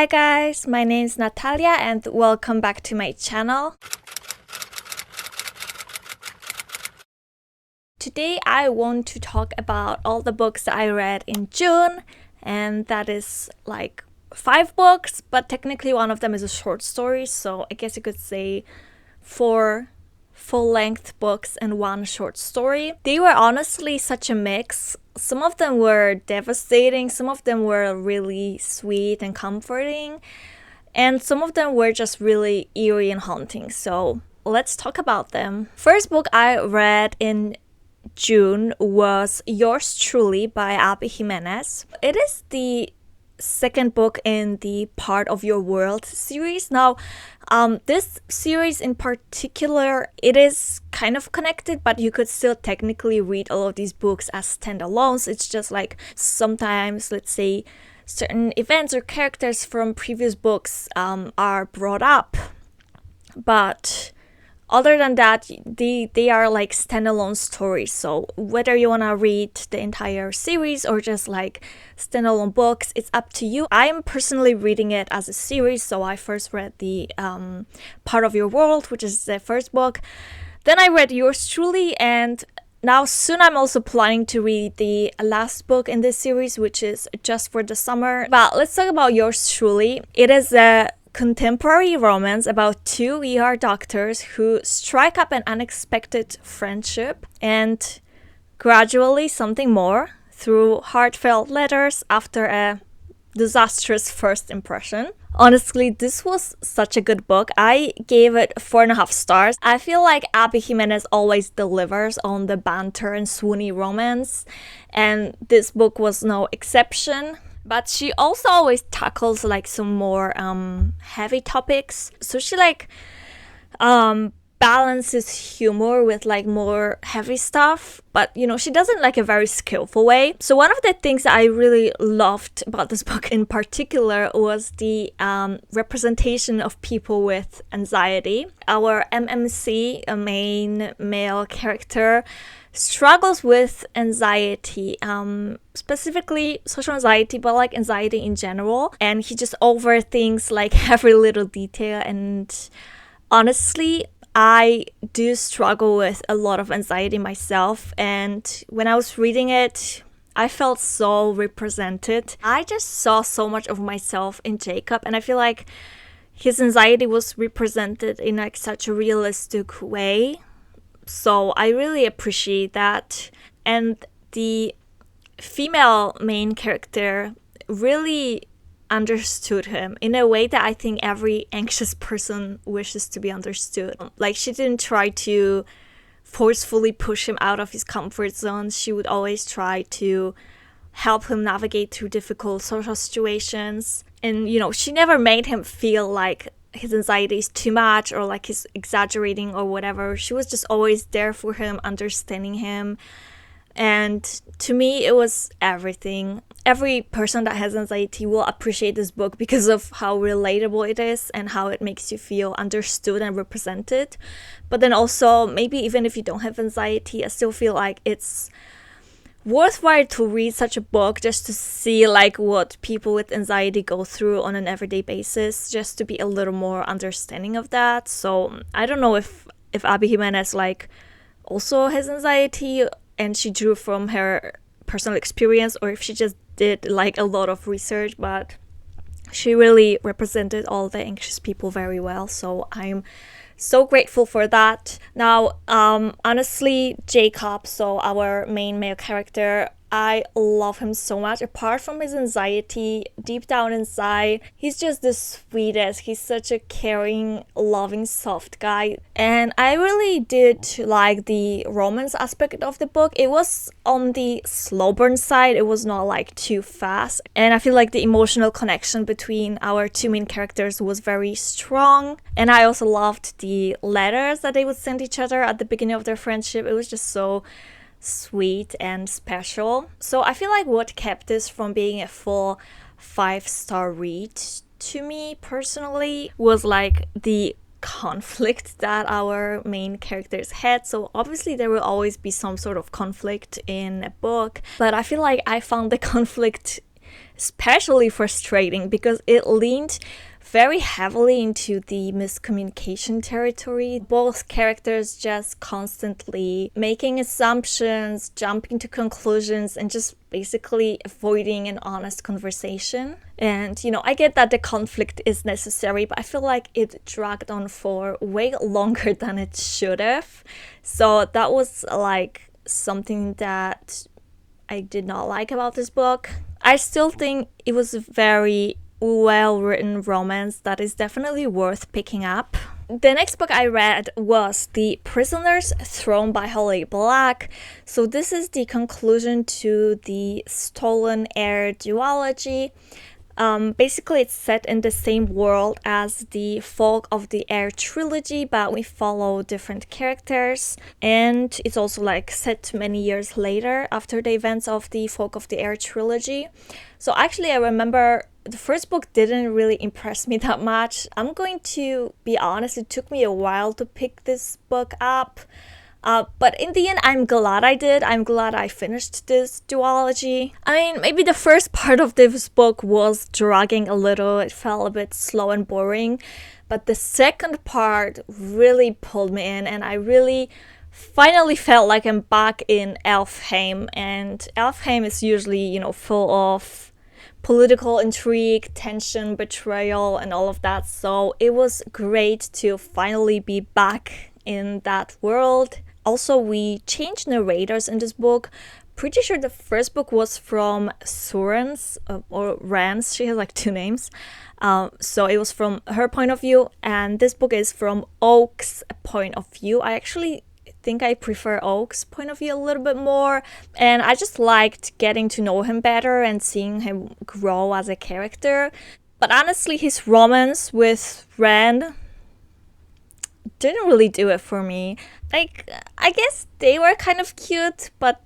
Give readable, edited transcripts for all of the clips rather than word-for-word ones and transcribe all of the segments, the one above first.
Hi guys, my name is Natalia and welcome back to my channel. Today I want to talk about all the books that I read in June, and that is like 5 books, but technically one of them is a short story, so I guess you could say 4 full-length books and 1 short story. They were honestly such a mix. Some of them were devastating, some of them were really sweet and comforting, and some of them were just really eerie and haunting. So let's talk about them. First book I read in June was Yours Truly by Abby Jimenez. It is the second book in the Part of Your World series. Now, this series in particular, it is kind of connected, but you could still technically read all of these books as standalones. It's just like sometimes, let's say, certain events or characters from previous books are brought up, but other than that, they are like standalone stories. So whether you want to read the entire series or just like standalone books, it's up to you. I'm personally reading it as a series. So I first read the Part of Your World, which is the first book. Then I read Yours Truly, and now soon I'm also planning to read the last book in this series, which is Just for the Summer. But let's talk about Yours Truly. It is a contemporary romance about 2 ER doctors who strike up an unexpected friendship and gradually something more through heartfelt letters after a disastrous first impression. Honestly, this was such a good book. I gave it 4.5 stars. I feel like Abby Jimenez always delivers on the banter and swoony romance, and this book was no exception. But she also always tackles like some more heavy topics. So she like balances humor with like more heavy stuff, but you know, she does it like a very skillful way. So one of the things that I really loved about this book in particular was the representation of people with anxiety. Our MMC, a main male character, struggles with anxiety, specifically social anxiety, but like anxiety in general, and he just overthinks like every little detail. And honestly, I do struggle with a lot of anxiety myself, and when I was reading it, I felt so represented. I just saw so much of myself in Jacob, and I feel like his anxiety was represented in like such a realistic way. So I really appreciate that. And the female main character really understood him in a way that I think every anxious person wishes to be understood. Like, she didn't try to forcefully push him out of his comfort zone. She would always try to help him navigate through difficult social situations. And, you know, she never made him feel like his anxiety is too much or like he's exaggerating or whatever. She was just always there for him, understanding him. And to me, it was everything. Every person that has anxiety will appreciate this book because of how relatable it is and how it makes you feel understood and represented. But then also, maybe even if you don't have anxiety, I still feel like it's worthwhile to read such a book just to see like what people with anxiety go through on an everyday basis, just to be a little more understanding of that. So I don't know if Abby Jimenez like also has anxiety and she drew from her personal experience, or if she just did like a lot of research, but she really represented all the anxious people very well. So I'm so grateful for that. Now, honestly, Jacob, so our main male character, I love him so much. Apart from his anxiety, deep down inside, he's just the sweetest. He's such a caring, loving, soft guy. And I really did like the romance aspect of the book. It was on the slow burn side. It was not like too fast. And I feel like the emotional connection between our 2 main characters was very strong. And I also loved the letters that they would send each other at the beginning of their friendship. It was just so sweet and special. So I feel like what kept this from being a full 5-star read to me personally was like the conflict that our main characters had. So obviously there will always be some sort of conflict in a book, but I feel like I found the conflict especially frustrating because it leaned very heavily into the miscommunication territory. Both characters just constantly making assumptions, jumping to conclusions, and just basically avoiding an honest conversation. And, I get that the conflict is necessary, but I feel like it dragged on for way longer than it should have. So that was like something that I did not like about this book. I still think it was a very well-written romance that is definitely worth picking up. The next book I read was The Prisoners Thrown by Holly Black. So this is the conclusion to the Stolen Heir duology. Basically, it's set in the same world as the Folk of the Air trilogy, but we follow different characters. And it's also like set many years later after the events of the Folk of the Air trilogy. So actually, I remember the first book didn't really impress me that much. I'm going to be honest, it took me a while to pick this book up. But in the end, I'm glad I did. I'm glad I finished this duology. I mean, maybe the first part of this book was dragging a little. It felt a bit slow and boring. But the second part really pulled me in, and I really finally felt like I'm back in Elfheim. And Elfheim is usually, full of political intrigue, tension, betrayal, and all of that. So it was great to finally be back in that world. Also, we changed narrators in this book. Pretty sure the first book was from Soren's or Rand's. She has like two names. So it was from her point of view. And this book is from Oak's point of view. I actually think I prefer Oak's point of view a little bit more. And I just liked getting to know him better and seeing him grow as a character. But honestly, his romance with Rand didn't really do it for me. Like, I guess they were kind of cute, but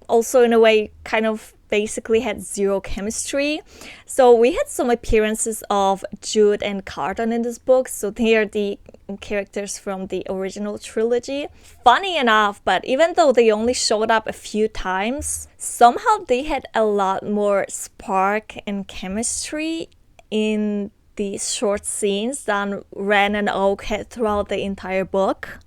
also in a way kind of basically had zero chemistry. So we had some appearances of Jude and Carton in this book. So they are the characters from the original trilogy. Funny enough, but even though they only showed up a few times, somehow they had a lot more spark and chemistry in these short scenes than Ren and Oak had throughout the entire book.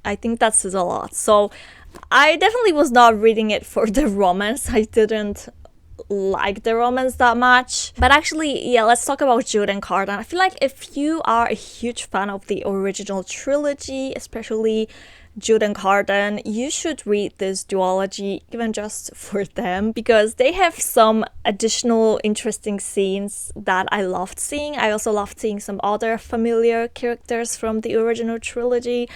I think that says a lot. So I definitely was not reading it for the romance. I didn't like the romance that much. But actually, yeah, let's talk about Jude and Cardan. I feel like if you are a huge fan of the original trilogy, especially Jude and Cardan, you should read this duology even just for them, because they have some additional interesting scenes that I loved seeing. I also loved seeing some other familiar characters from the original trilogy.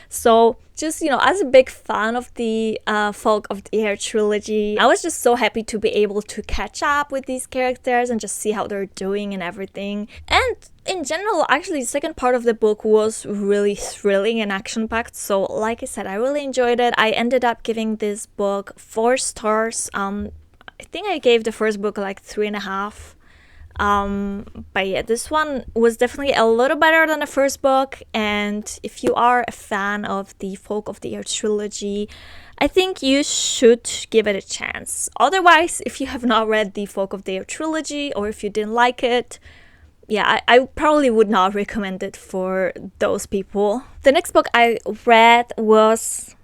So just, as a big fan of the Folk of the Air trilogy, I was just so happy to be able to catch up with these characters and just see how they're doing and everything. And in general, actually, the second part of the book was really thrilling and action-packed. So like I said, I really enjoyed it. I ended up giving this book 4 stars. I think I gave the first book like 3.5. But yeah, this one was definitely a little better than the first book. And if you are a fan of the Folk of the Air trilogy, I think you should give it a chance. Otherwise, if you have not read the Folk of the Air trilogy, or if you didn't like it, yeah, I probably would not recommend it for those people. The next book I read was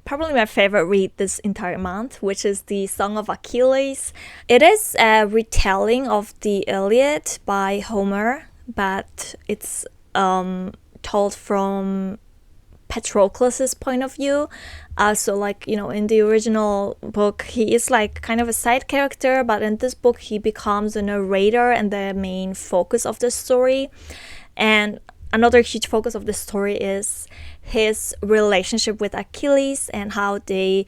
probably my favorite read this entire month, which is the Song of Achilles. It is a retelling of the Iliad by Homer, but it's told from Patroclus' point of view. So like, in the original book, he is like kind of a side character, but in this book, he becomes a narrator and the main focus of the story. And another huge focus of the story is his relationship with Achilles and how they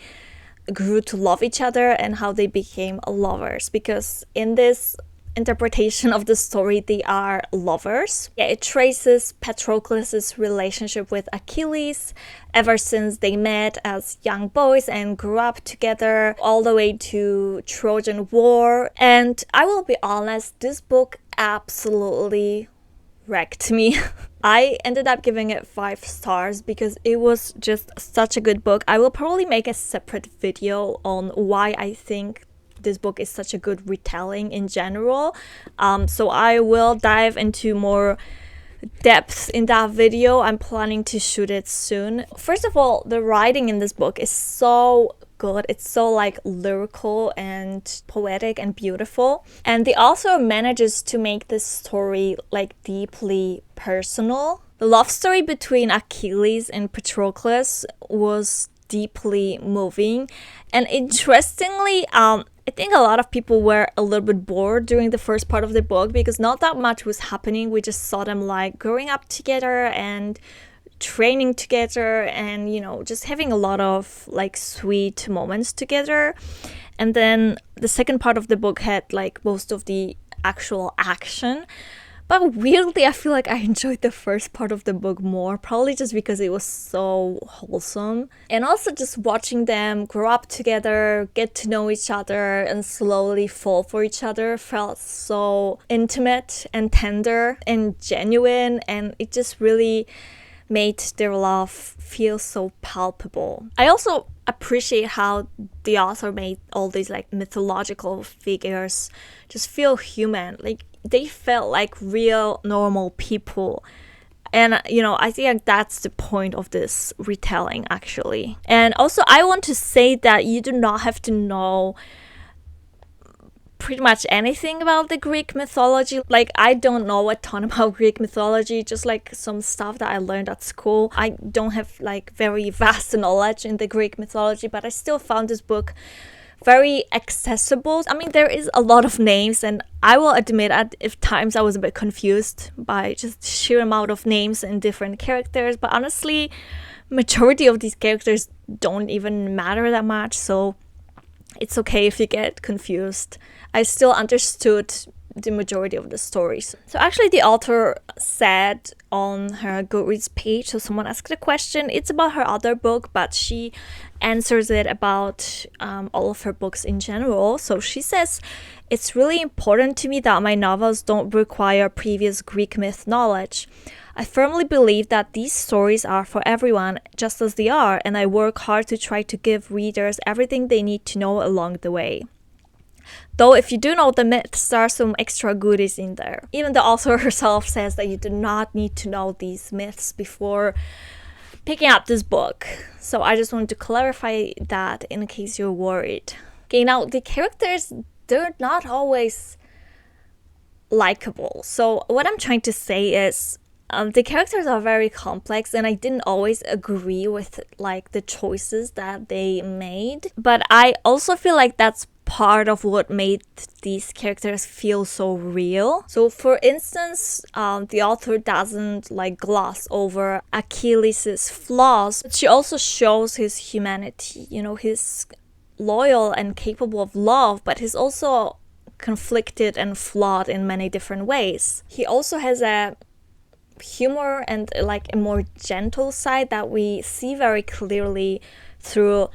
grew to love each other and how they became lovers. Because in this interpretation of the story, they are lovers. Yeah, it traces Patroclus' relationship with Achilles ever since they met as young boys and grew up together all the way to Trojan War. And I will be honest, this book absolutely wrecked me. I ended up giving it 5 stars because it was just such a good book. I will probably make a separate video on why I think this book is such a good retelling in general. So I will dive into more depth in that video. I'm planning to shoot it soon. First of all, the writing in this book is so good. It's so like lyrical and poetic and beautiful. And the author manages to make this story like deeply personal. The love story between Achilles and Patroclus was deeply moving. And interestingly, I think a lot of people were a little bit bored during the first part of the book because not that much was happening. We just saw them like growing up together and training together and, you know, just having a lot of like sweet moments together. And then the second part of the book had like most of the actual action. But weirdly, I feel like I enjoyed the first part of the book more, probably just because it was so wholesome. And also just watching them grow up together, get to know each other, and slowly fall for each other felt so intimate and tender and genuine. And it just really made their love feel so palpable. I also appreciate how the author made all these like mythological figures just feel human. Like, they felt like real normal people. And, you know, I think that's the point of this retelling, actually. And also, I want to say that you do not have to know pretty much anything about the Greek mythology. Like, I don't know a ton about Greek mythology, just like some stuff that I learned at school. I don't have like very vast knowledge in the Greek mythology, but I still found this book very accessible. I mean, there is a lot of names, and I will admit at times I was a bit confused by just sheer amount of names and different characters, but honestly, majority of these characters don't even matter that much, so it's okay if you get confused. I still understood the majority of the stories. So actually the author said on her Goodreads page, so someone asked a question, it's about her other book, but she answers it about all of her books in general. So she says, it's really important to me that my novels don't require previous Greek myth knowledge. I firmly believe that these stories are for everyone just as they are, and I work hard to try to give readers everything they need to know along the way. Though if you do know the myths, there are some extra goodies in there. Even the author herself says that you do not need to know these myths before picking up this book. So I just wanted to clarify that in case you're worried. Okay, now the characters, they're not always likable. So what I'm trying to say is the characters are very complex, and I didn't always agree with like the choices that they made. But I also feel like that's part of what made these characters feel so real. So for instance, the author doesn't like gloss over Achilles' flaws, but she also shows his humanity. You know, he's loyal and capable of love, but he's also conflicted and flawed in many different ways. He also has a humor and like a more gentle side that we see very clearly through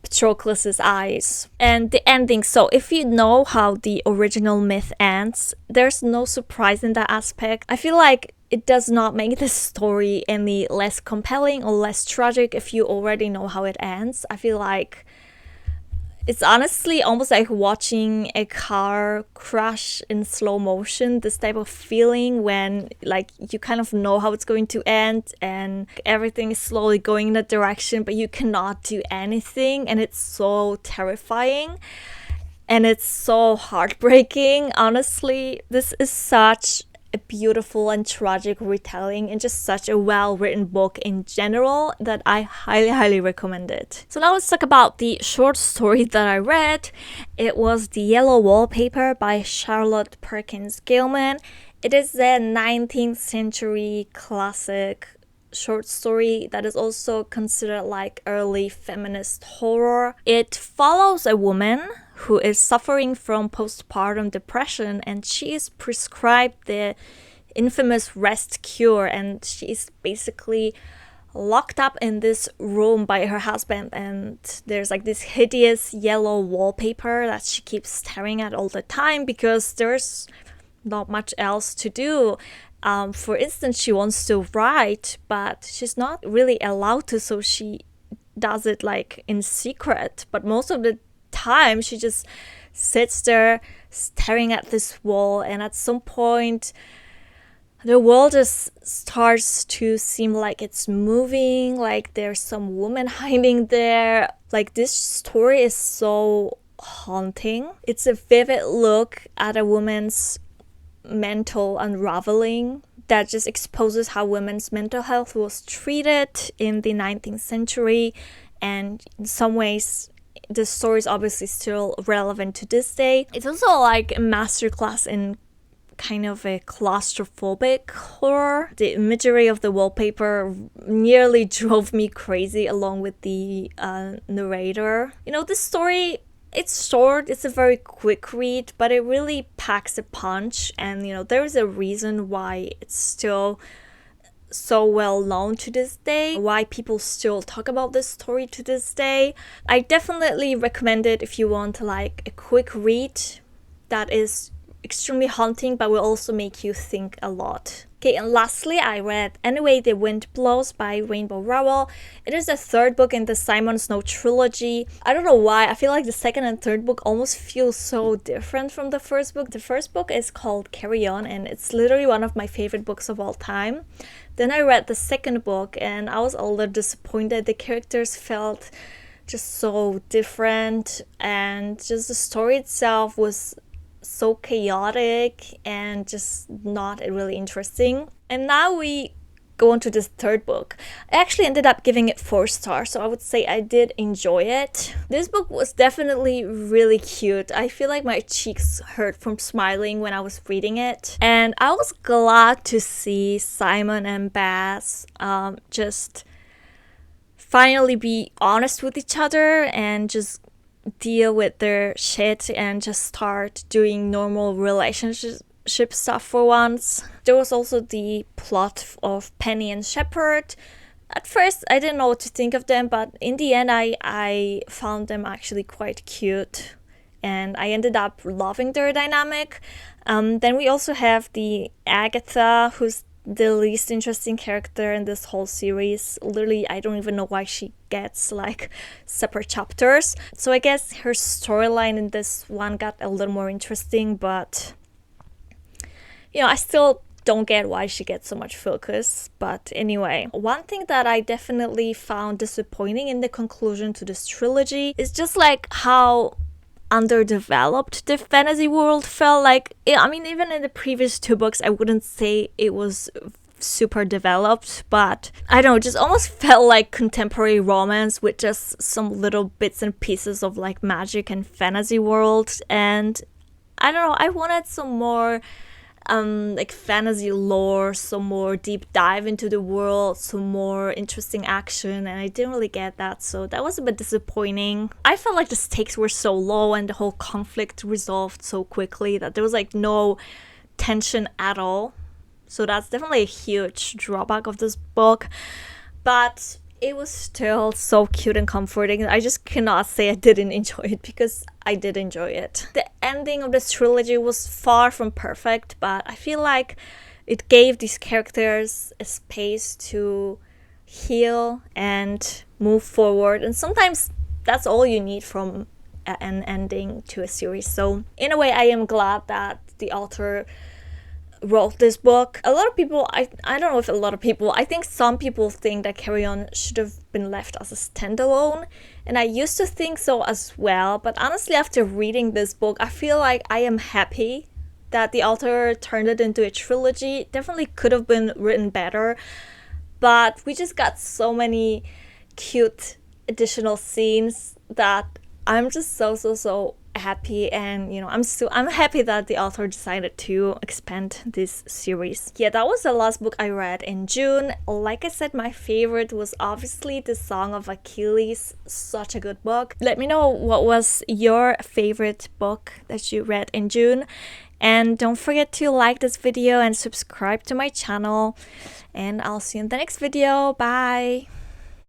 Patroclus' eyes. And the ending, so if you know how the original myth ends, there's no surprise in that aspect. I feel like it does not make the story any less compelling or less tragic if you already know how it ends. I feel like it's honestly almost like watching a car crash in slow motion, this type of feeling when like you kind of know how it's going to end and everything is slowly going in that direction, but you cannot do anything, and it's so terrifying and it's so heartbreaking. Honestly, this is such a beautiful and tragic retelling and just such a well-written book in general that I highly recommend it. So now let's talk about the short story that I read. It was The Yellow Wallpaper by Charlotte Perkins Gilman. It is a 19th century classic short story that is also considered like early feminist horror. It follows a woman who is suffering from postpartum depression, and she is prescribed the infamous rest cure, and she is basically locked up in this room by her husband, and there's like this hideous yellow wallpaper that she keeps staring at all the time because there's not much else to do. For instance, she wants to write, but she's not really allowed to, so she does it like in secret. But most of the time, she just sits there staring at this wall, and at some point the world just starts to seem like it's moving, like there's some woman hiding there. Like, this story is so haunting. It's a vivid look at a woman's mental unraveling that just exposes how women's mental health was treated in the 19th century, and in some ways the story is obviously still relevant to this day. It's also like a masterclass in kind of a claustrophobic horror. The imagery of the wallpaper nearly drove me crazy, along with the narrator. You know, this story, it's short, it's a very quick read, but it really packs a punch, and you know, there is a reason why it's still so well known to this day, why people still talk about this story to this day. I definitely recommend it if you want like a quick read that is extremely haunting but will also make you think a lot. Okay, and lastly, I read Anyway the Wind Blows by Rainbow Rowell. It is the third book in the Simon Snow trilogy. I don't know why, I feel like the second and third book almost feel so different from the first book. The first book is called Carry On, and it's literally one of my favorite books of all time. Then I read the second book and I was a little disappointed. The characters felt just so different, and just the story itself was so chaotic and just not really interesting. And now we go on to this third book. I actually ended up giving it 4 stars, so I would say I did enjoy it. This book was definitely really cute. I feel like my cheeks hurt from smiling when I was reading it. And I was glad to see Simon and Baz just finally be honest with each other and just deal with their shit and just start doing normal relationship stuff for once. There was also the plot of Penny and Shepherd. At first I didn't know what to think of them, but in the end I found them actually quite cute, and I ended up loving their dynamic. Then we also have the Agatha, who's the least interesting character in this whole series. Literally, I don't even know why she gets like separate chapters. So I guess her storyline in this one got a little more interesting, but you know, I still don't get why she gets so much focus. But anyway, one thing that I definitely found disappointing in the conclusion to this trilogy is just like how underdeveloped the fantasy world felt. Like, I mean, even in the previous 2 books, I wouldn't say it was super developed, but I don't know, it just almost felt like contemporary romance with just some little bits and pieces of like magic and fantasy world. And I don't know, I wanted some more like fantasy lore, some more deep dive into the world, some more interesting action, and I didn't really get that, so that was a bit disappointing. I felt like the stakes were so low and the whole conflict resolved so quickly that there was like no tension at all, so that's definitely a huge drawback of this book. But it was still so cute and comforting. I just cannot say I didn't enjoy it, because I did enjoy it. The ending of this trilogy was far from perfect, but I feel like it gave these characters a space to heal and move forward. And sometimes that's all you need from an ending to a series. So in a way, I am glad that the author wrote this book. A lot of people, I don't know if a lot of people, I think some people think that Carry On should have been left as a standalone, and I used to think so as well, but honestly after reading this book, I feel like I am happy that the author turned it into a trilogy. It definitely could have been written better, but we just got so many cute additional scenes that I'm just so happy. And you know, I'm happy that the author decided to expand this series. Yeah, that was the last book I read in June. Like I said, my favorite was obviously the Song of Achilles. Such a good book. Let me know what was your favorite book that you read in June, and don't forget to like this video and subscribe to my channel, and I'll see you in the next video. Bye.